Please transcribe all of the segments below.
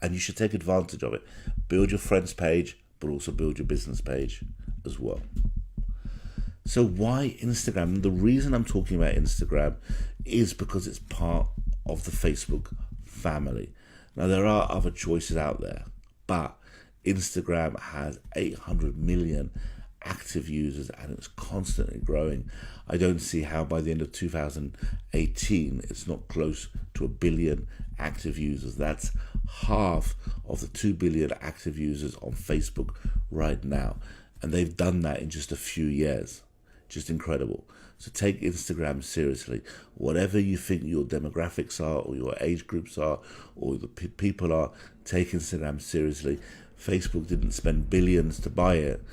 and you should take advantage of it. Build your friends page, but also build your business page as well. So why Instagram? The reason I'm talking about Instagram is because it's part of the Facebook family. Now, there are other choices out there, but Instagram has 800 million active users and it's constantly growing. I don't see how by the end of 2018 it's not close to 1 billion active users. That's half of the 2 billion active users on Facebook right now, and they've done that in just a few years. Just incredible. So take Instagram seriously. Whatever you think your demographics are or your age groups are or the people are, take Instagram seriously. Facebook didn't spend billions to buy it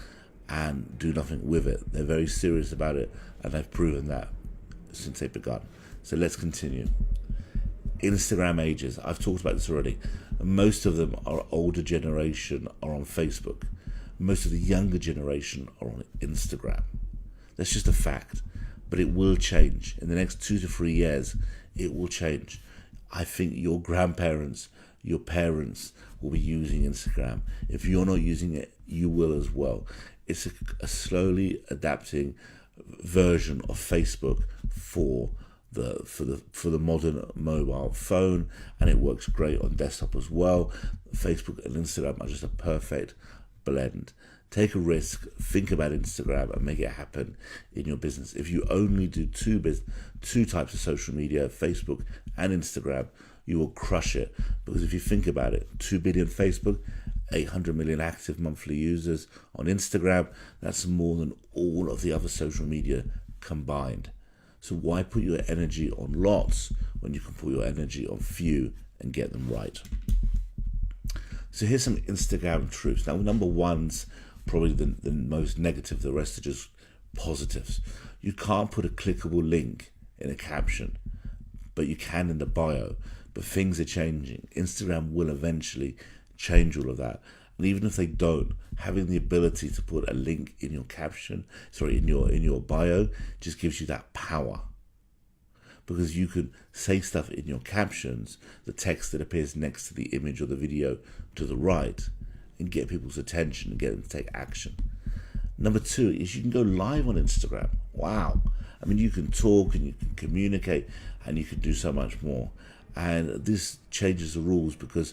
and do nothing with it. They're very serious about it, and they've proven that since they begun. So let's continue. Instagram ages. I've talked about this already. Most of them are older generation are on Facebook. Most of the younger generation are on Instagram. That's just a fact. But it will change. In the next 2 to 3 years, it will change. I think your grandparents, your parents will be using Instagram. If you're not using it, you will as well. It's a slowly adapting version of Facebook for the modern mobile phone, and it works great on desktop as well. Facebook and Instagram are just a perfect blend. Take a risk, think about Instagram, and make it happen in your business. If you only do two types of social media, Facebook and Instagram, you will crush it. Because if you think about it, 2 billion Facebook, 800 million active monthly users on Instagram, that's more than all of the other social media combined. So why put your energy on lots when you can put your energy on few and get them right? So here's some Instagram truths. Now, number one's probably the most negative. The rest are just positives. You can't put a clickable link in a caption, but you can in the bio. But things are changing. Instagram will eventually change all of that. And even if they don't, having the ability to put a link in your caption, in your bio, just gives you that power. Because you can say stuff in your captions, the text that appears next to the image or the video to the right, and get people's attention and get them to take action. Number two is you can go live on Instagram. Wow. I mean, you can talk and you can communicate and you can do so much more. And this changes the rules because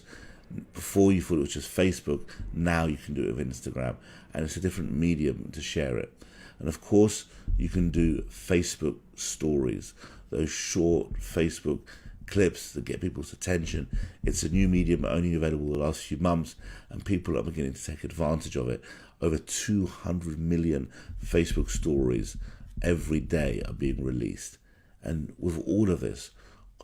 before you thought it was just Facebook, now you can do it with Instagram. And it's a different medium to share it. And of course, you can do Facebook stories, those short Facebook clips that get people's attention. It's a new medium only available the last few months, and people are beginning to take advantage of it. Over 200 million Facebook stories every day are being released. And with all of this,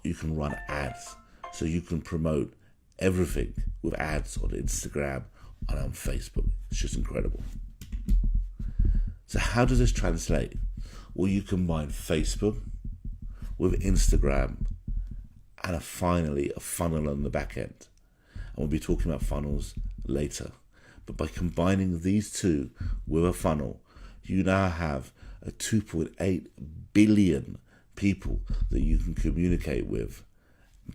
you can run ads. So you can promote everything with ads on Instagram and on Facebook. It's just incredible. So how does this translate? Well, you combine Facebook with Instagram and finally a funnel on the back end. And we'll be talking about funnels later. But by combining these two with a funnel, you now have a 2.8 billion people that you can communicate with,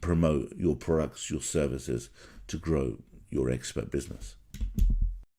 promote your products, your services to grow your expert business.